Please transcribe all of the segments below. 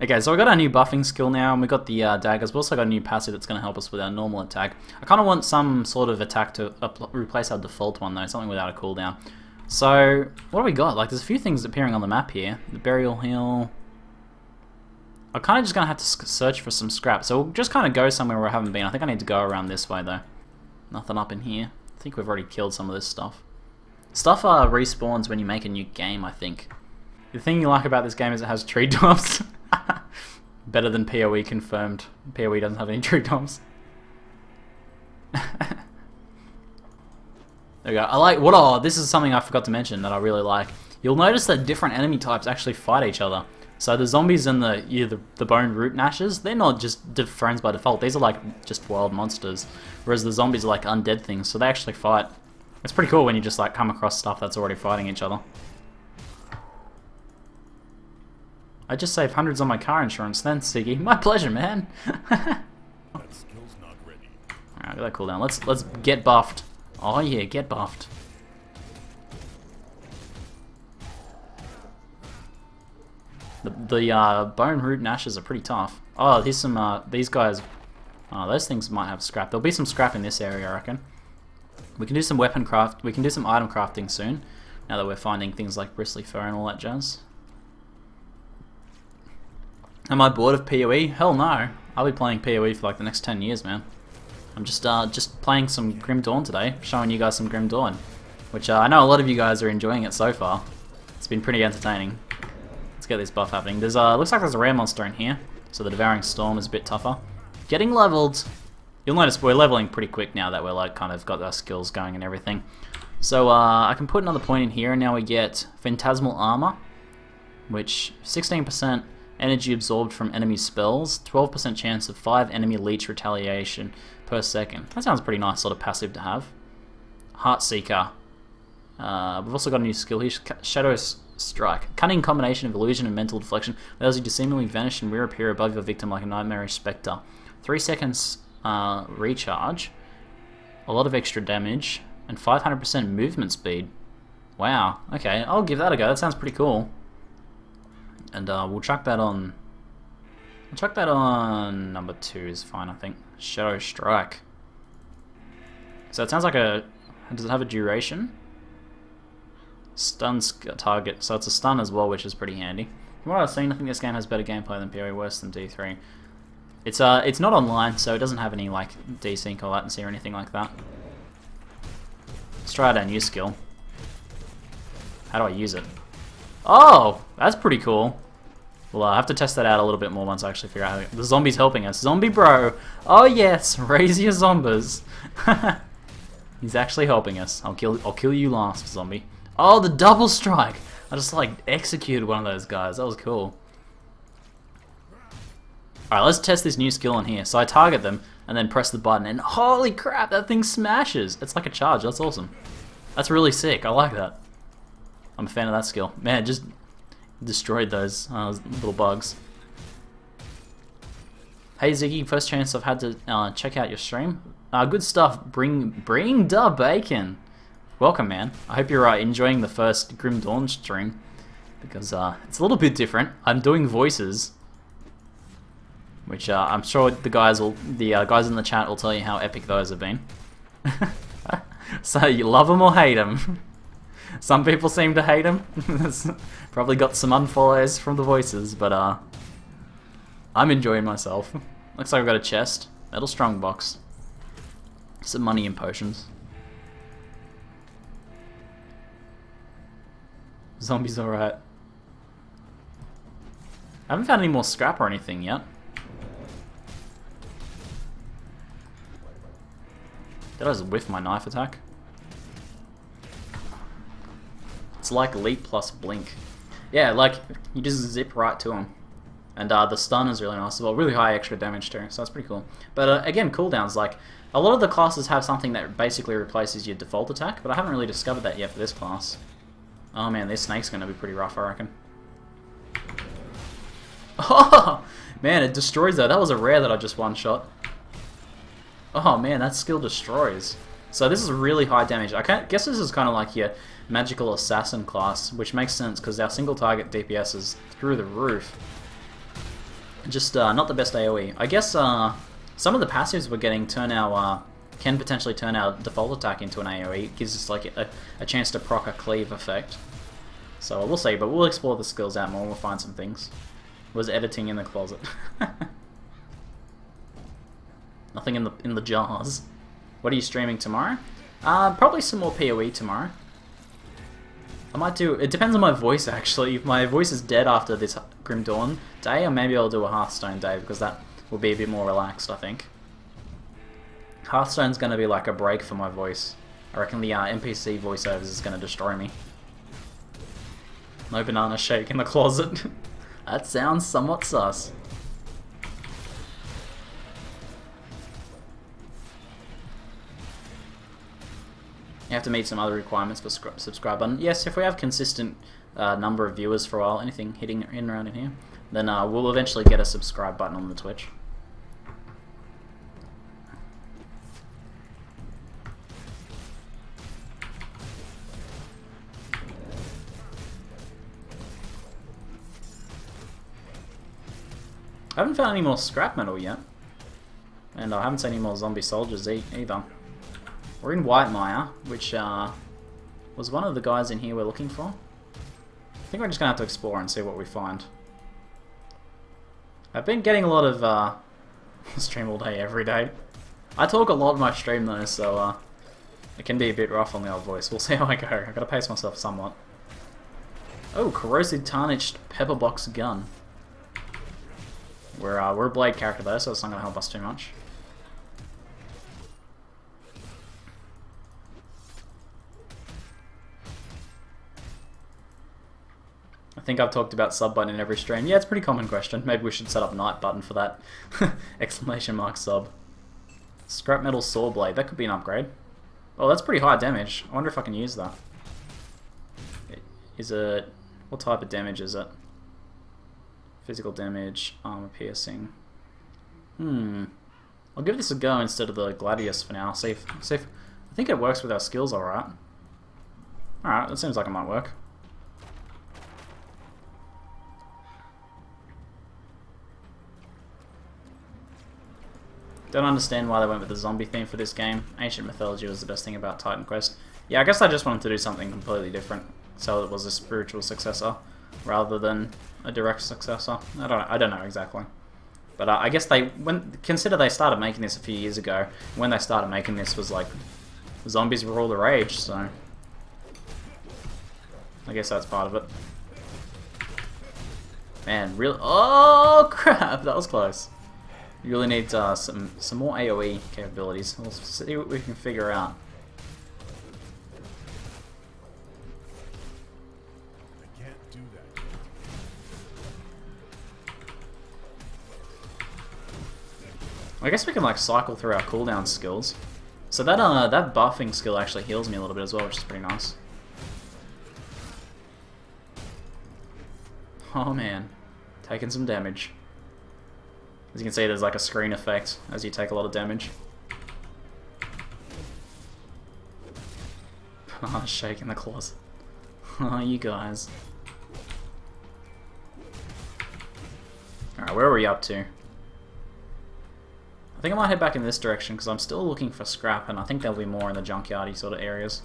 Okay, so we got our new buffing skill now, and we got the daggers. We've also got a new passive that's going to help us with our normal attack. I kind of want some sort of attack to replace our default one though, something without a cooldown. So, what do we got? Like, there's a few things appearing on the map here. The burial hill. I'm kind of just going to have to search for some scrap. So we'll just kind of go somewhere where I haven't been. I think I need to go around this way though. Nothing up in here. I think we've already killed some of this stuff. Stuff respawns when you make a new game, I think. The thing you like about this game is it has tree dwarfs. Better than PoE confirmed. PoE doesn't have any tree dwarfs. There we go. I like what? Oh, this is something I forgot to mention that I really like. You'll notice that different enemy types actually fight each other. So the zombies and the bone root gnashes, they're not just friends by default. These are like just wild monsters, whereas the zombies are like undead things. So they actually fight. It's pretty cool when you just like come across stuff that's already fighting each other. I just saved hundreds on my car insurance then, Siggy. My pleasure, man. Alright, get that cooldown. Let's get buffed. Oh yeah, get buffed. The bone root gnashes are pretty tough. Oh, here's some these guys. Oh, those things might have scrap. There'll be some scrap in this area, I reckon. We can do some weapon craft. We can do some item crafting soon. Now that we're finding things like bristly fur and all that jazz. Am I bored of PoE? Hell no. I'll be playing PoE for like the next 10 years, man. I'm just playing some Grim Dawn today, showing you guys some Grim Dawn, which I know a lot of you guys are enjoying it so far. It's been pretty entertaining. Let's get this buff happening. There's looks like there's a rare monster in here, so the Devouring Storm is a bit tougher. Getting leveled. You'll notice we're leveling pretty quick now that we're like kind of got our skills going and everything. So I can put another point in here, and now we get Phantasmal Armor, which 16%. Energy absorbed from enemy spells, 12% chance of 5 enemy leech retaliation per second. That sounds pretty nice sort of passive to have. Heartseeker. We've also got a new skill here, Shadow Strike. Cunning combination of illusion and mental deflection allows you to seemingly vanish and reappear above your victim like a nightmarish spectre. 3 seconds recharge, a lot of extra damage, and 500% movement speed. Wow, okay, I'll give that a go, that sounds pretty cool. And we'll chuck that on. We'll chuck that on number 2 is fine, I think. Shadow Strike. So it sounds like a. Does it have a duration? Stuns target, so it's a stun as well, which is pretty handy. From what I've seen, I think this game has better gameplay than PoE, worse than D3. It's not online, so it doesn't have any like desync or latency or anything like that. Let's try out our new skill. How do I use it? Oh, that's pretty cool. Well, I'll have to test that out a little bit more once I actually figure out how the zombie's helping us. Zombie bro! Oh yes, raise your zombies. He's actually helping us. I'll kill you last, zombie. Oh, the double strike! I just like executed one of those guys. That was cool. Alright, let's test this new skill on here. So I target them and then press the button, and holy crap, that thing smashes! It's like a charge. That's awesome. That's really sick. I like that. I'm a fan of that skill. Man, it just destroyed those little bugs. Hey Ziggy, first chance I've had to check out your stream. Good stuff. Bring da bacon. Welcome, man. I hope you're enjoying the first Grim Dawn stream, because it's a little bit different. I'm doing voices, which I'm sure the guys in the chat will tell you how epic those have been. So you love them or hate them. Some people seem to hate him. Probably got some unfollows from the voices, but I'm enjoying myself. Looks like I've got a chest. Metal strongbox. Some money and potions. Zombies alright. I haven't found any more scrap or anything yet. Did I just whiff my knife attack? It's like leap plus blink. Yeah, like you just zip right to him. And the stun is really nice as well. Really high extra damage too, so that's pretty cool. But again, cooldowns, like a lot of the classes have something that basically replaces your default attack, but I haven't really discovered that yet for this class. Oh man, this snake's gonna be pretty rough, I reckon. Oh man, it destroys that. That was a rare that I just one-shot. Oh man, that skill destroys. So this is really high damage. I guess this is kind of like your magical assassin class, which makes sense because our single target DPS is through the roof. Just not the best AoE. I guess some of the passives we're getting can potentially turn our default attack into an AoE. It gives us like a chance to proc a cleave effect. So we'll see, but we'll explore the skills out more. We'll find some things. Was editing in the closet. Nothing in the jars. What are you streaming tomorrow? Probably some more PoE tomorrow. I might do... It depends on my voice, actually. If my voice is dead after this Grim Dawn day, or maybe I'll do a Hearthstone day, because that will be a bit more relaxed, I think. Hearthstone's going to be like a break for my voice. I reckon the NPC voiceovers is going to destroy me. No banana shake in the closet. That sounds somewhat sus. You have to meet some other requirements for subscribe button. Yes, if we have consistent number of viewers for a while, anything hitting in around in here, then we'll eventually get a subscribe button on the Twitch. I haven't found any more scrap metal yet, and I haven't seen any more zombie soldiers either. We're in Whitemire, which was one of the guys in here we're looking for. I think we're just going to have to explore and see what we find. I've been getting a lot of stream all day, every day. I talk a lot in my stream though, so it can be a bit rough on the old voice. We'll see how I go. I've got to pace myself somewhat. Oh, corrosive tarnished pepperbox gun. We're a blade character though, so it's not going to help us too much. I think I've talked about sub button in every stream. Yeah, it's a pretty common question. Maybe we should set up night button for that. Exclamation mark sub. Scrap metal saw blade. That could be an upgrade. Oh, that's pretty high damage. I wonder if I can use that. Is it... What type of damage is it? Physical damage, armor piercing. I'll give this a go instead of the Gladius for now. See if I think it works with our skills alright. Alright, that seems like it might work. Don't understand why they went with the zombie theme for this game. Ancient mythology was the best thing about Titan Quest. Yeah, I guess I just wanted to do something completely different, so it was a spiritual successor rather than a direct successor. I don't know exactly, but I guess consider they started making this a few years ago. When they started making this was like zombies were all the rage, so I guess that's part of it. Man, real oh crap, that was close. You really need some more AoE capabilities. We'll see what we can figure out. I can't do that. I guess we can like cycle through our cooldown skills. So that that buffing skill actually heals me a little bit as well, which is pretty nice. Oh man, taking some damage. As you can see, there's like a screen effect as you take a lot of damage. Oh, shaking the claws. Oh, you guys. Alright, where are we up to? I think I might head back in this direction because I'm still looking for scrap, and I think there'll be more in the junkyard-y sort of areas.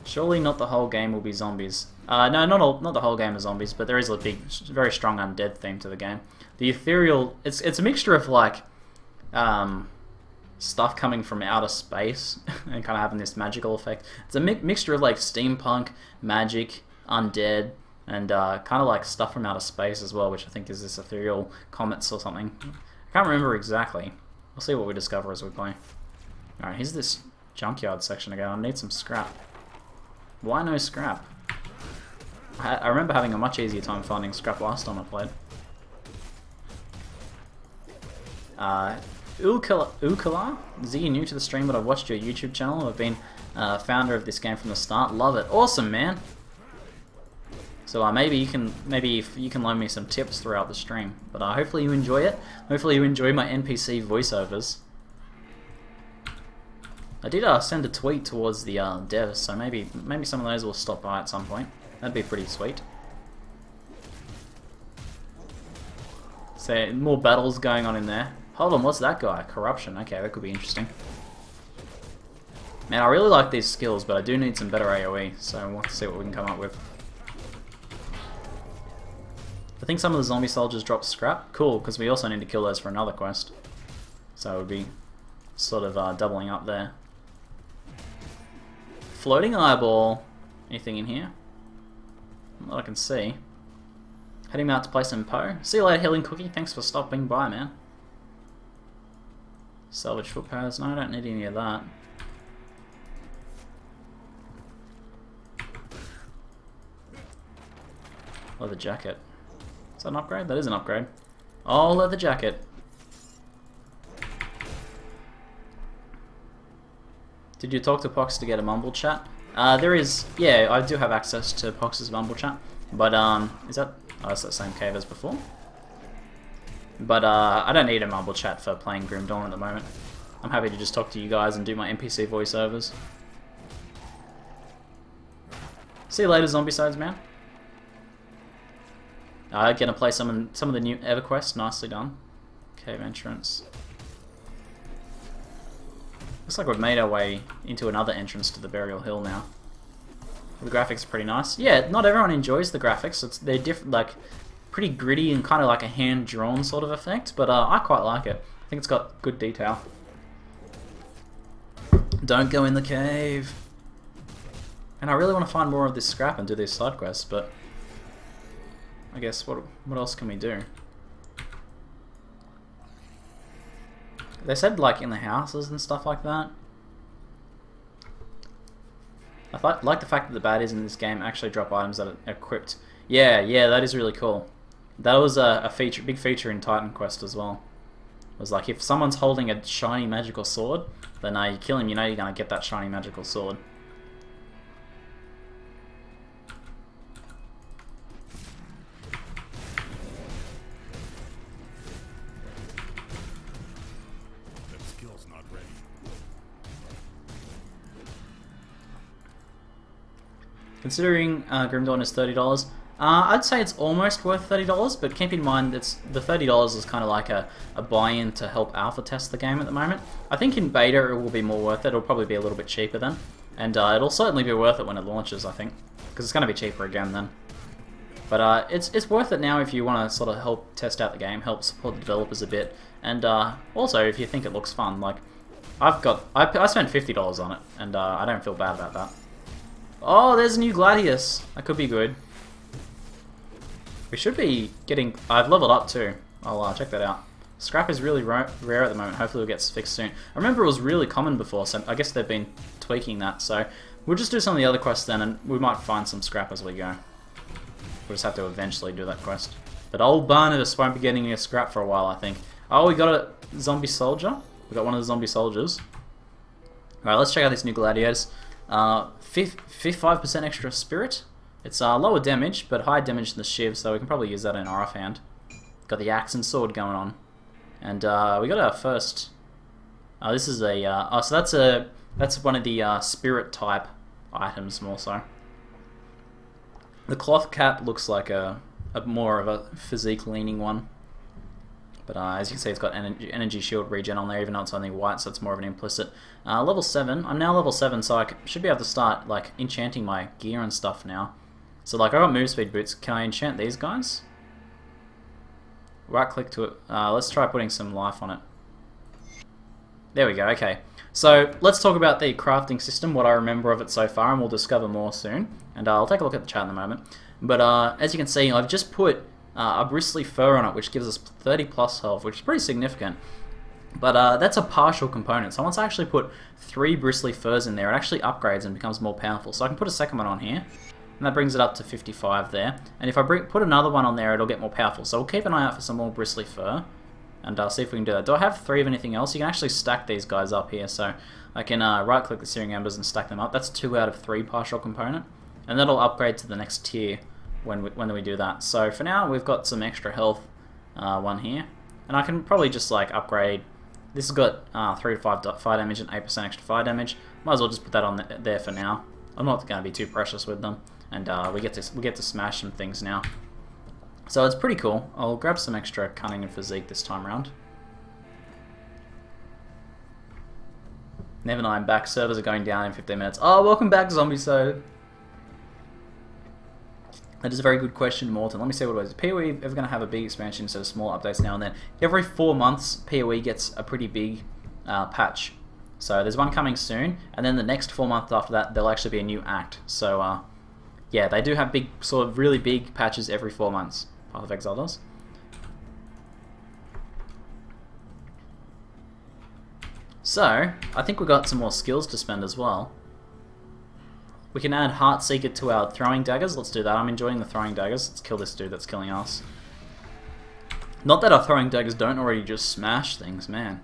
Surely not the whole game will be zombies. No, not the whole game is zombies, but there is a big, very strong undead theme to the game. The ethereal, it's a mixture of like stuff coming from outer space and kind of having this magical effect. It's a mixture of like steampunk, magic, undead, and kind of like stuff from outer space as well, which I think is this ethereal comets or something. I can't remember exactly. We'll see what we discover as we play. Alright, here's this junkyard section again. I need some scrap. Why no scrap? I remember having a much easier time finding scrap last time I played. Ukala? Z, you're new to the stream, but I've watched your YouTube channel. I've been founder of this game from the start. Love it. Awesome, man. So maybe you can loan me some tips throughout the stream. But hopefully you enjoy it. Hopefully you enjoy my NPC voiceovers. I did send a tweet towards the devs, so maybe some of those will stop by at some point. That'd be pretty sweet. So more battles going on in there. Hold on, what's that guy? Corruption. Okay, that could be interesting. Man, I really like these skills, but I do need some better AoE, so we'll have to see what we can come up with. I think some of the zombie soldiers drop scrap. Cool, because we also need to kill those for another quest. So it would be sort of doubling up there. Floating eyeball. Anything in here? Not that I can see. Heading out to play some Poe. See you later, Healing Cookie. Thanks for stopping by, man. Salvage foot pads. No, I don't need any of that. Leather jacket. Is that an upgrade? That is an upgrade. Oh, leather jacket. Did you talk to Pox to get a mumble chat? There is, yeah, I do have access to Pox's mumble chat. But, is that, oh, that's the same cave as before. But, I don't need a mumble chat for playing Grim Dawn at the moment. I'm happy to just talk to you guys and do my NPC voiceovers. See you later, Zombicides, man. Gonna play some of the new EverQuest. Nicely done. Cave entrance. Looks like we've made our way into another entrance to the Burial Hill now. The graphics are pretty nice. Yeah, not everyone enjoys the graphics. They're different, like pretty gritty and kind of like a hand-drawn sort of effect. But I quite like it. I think it's got good detail. Don't go in the cave. And I really want to find more of this scrap and do these side quests, but I guess what else can we do? They said like in the houses and stuff like that. I like the fact that the baddies in this game actually drop items that are equipped. Yeah, that is really cool. That was a big feature in Titan Quest as well. It was like if someone's holding a shiny magical sword, then you kill him, you know you're gonna get that shiny magical sword. Considering Grim Dawn is $30, I'd say it's almost worth $30, but keep in mind that the $30 is kind of like a buy-in to help alpha test the game at the moment. I think in beta it will be more worth it. It'll probably be a little bit cheaper then, and it'll certainly be worth it when it launches, I think, because it's going to be cheaper again then. But it's worth it now if you want to sort of help test out the game, help support the developers a bit, and also if you think it looks fun. Like I spent $50 on it, and I don't feel bad about that. Oh, there's a new Gladius. That could be good. We should be getting... I've leveled up too. I'll check that out. Scrap is really rare at the moment. Hopefully it'll get fixed soon. I remember it was really common before, so I guess they've been tweaking that. So we'll just do some of the other quests then, and we might find some scrap as we go. We'll just have to eventually do that quest. But old Barnabas won't be getting a scrap for a while, I think. Oh, we got a zombie soldier. We got one of the zombie soldiers. Alright, let's check out these new gladiators. 5% extra spirit. It's lower damage, but high damage than the shiv, so we can probably use that in our offhand. Got the axe and sword going on, and we got our first. This is a. So that's one of the spirit type items more so. The cloth cap looks like a more of a physique leaning one. But as you can see, it's got energy shield regen on there, even though it's only white, so it's more of an implicit. Level 7. I'm now level 7, so I should be able to start like enchanting my gear and stuff now. So like I got move speed boots. Can I enchant these guys? Right click to it. Let's try putting some life on it. There we go. Okay. So let's talk about the crafting system, what I remember of it so far, and we'll discover more soon. And I'll take a look at the chat in a moment. But as you can see, I've just put a bristly fur on it, which gives us 30 plus health, which is pretty significant. But that's a partial component. So once I actually put 3 bristly furs in there, it actually upgrades and becomes more powerful. So I can put a second one on here, and that brings it up to 55 there. And if I put another one on there, it'll get more powerful. So we'll keep an eye out for some more bristly fur, and see if we can do that. Do I have 3 of anything else? You can actually stack these guys up here. So I can right-click the Searing Embers and stack them up. That's 2 out of 3 partial component, and that'll upgrade to the next tier when we do that. So for now, we've got some extra health one here, and I can probably just like upgrade. This has got 3 to 5 fire damage and 8% extra fire damage. Might as well just put that on there for now. I'm not going to be too precious with them, and we get to smash some things now. So it's pretty cool. I'll grab some extra cunning and physique this time around. Never mind, I'm back. Servers are going down in 15 minutes. Oh, welcome back, Zombie-So. That is a very good question, Morton. Let me see what it was. PoE ever going to have a big expansion instead of small updates now and then? Every 4 months, PoE gets a pretty big patch. So there's one coming soon, and then the next 4 months after that, there'll actually be a new act. So yeah, they do have big, sort of really big patches every 4 months. Path of Exile does. So, I think we've got some more skills to spend as well. We can add Heartseeker to our throwing daggers. Let's do that. I'm enjoying the throwing daggers. Let's kill this dude that's killing us. Not that our throwing daggers don't already just smash things, man.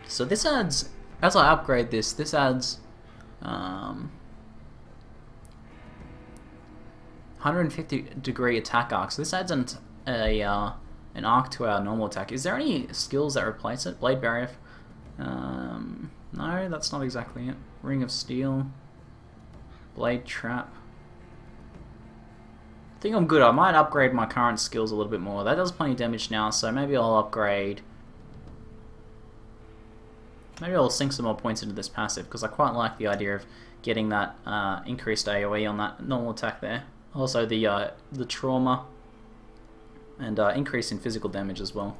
So this adds, as I upgrade this adds 150 degree attack arc. So this adds an arc to our normal attack. Is there any skills that replace it? Blade Barrier? No, that's not exactly it. Ring of Steel. Blade Trap. I think I'm good. I might upgrade my current skills a little bit more. That does plenty of damage now, so maybe I'll upgrade. Maybe I'll sink some more points into this passive, because I quite like the idea of getting that increased AoE on that normal attack there. Also the trauma and increase in physical damage as well.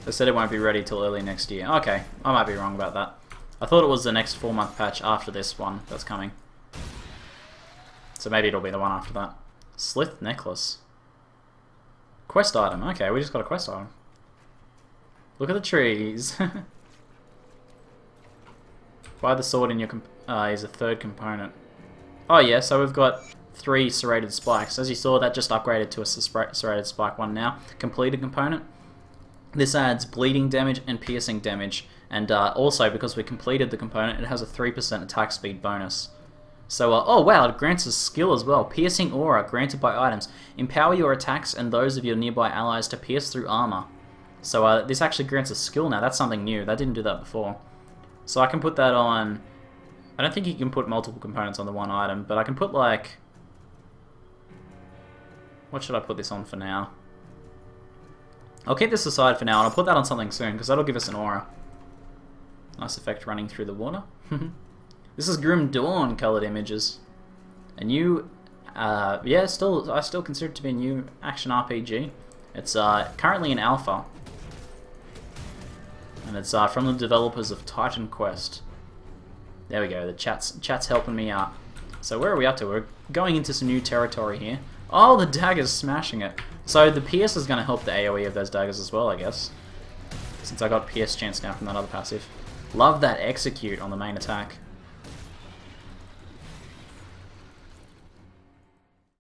They said it won't be ready till early next year. Okay, I might be wrong about that. I thought it was the next 4-month patch after this one that's coming. So maybe it'll be the one after that. Slith Necklace. Quest item. Okay, we just got a quest item. Look at the trees. Buy the sword in your is a third component. Oh yeah, so we've got 3 serrated spikes. As you saw, that just upgraded to a serrated spike 1 now. Completed component. This adds bleeding damage and piercing damage, and also because we completed the component, it has a 3% attack speed bonus. So, oh wow, it grants a skill as well. Piercing Aura, granted by items. Empower your attacks and those of your nearby allies to pierce through armor. So this actually grants a skill now. That's something new. That didn't do that before. So I can put that on. I don't think you can put multiple components on the one item, but I can put like. What should I put this on for now? I'll keep this aside for now, and I'll put that on something soon, because that'll give us an aura. Nice effect running through the water. This is Grim Dawn colored images. A new, yeah, I still consider it to be a new action RPG. It's currently in alpha. And it's from the developers of Titan Quest. There we go, the chat's helping me out. So where are we up to? We're going into some new territory here. Oh, the dagger's smashing it. So the pierce is going to help the AoE of those daggers as well, I guess. Since I got pierce chance now from that other passive. Love that execute on the main attack.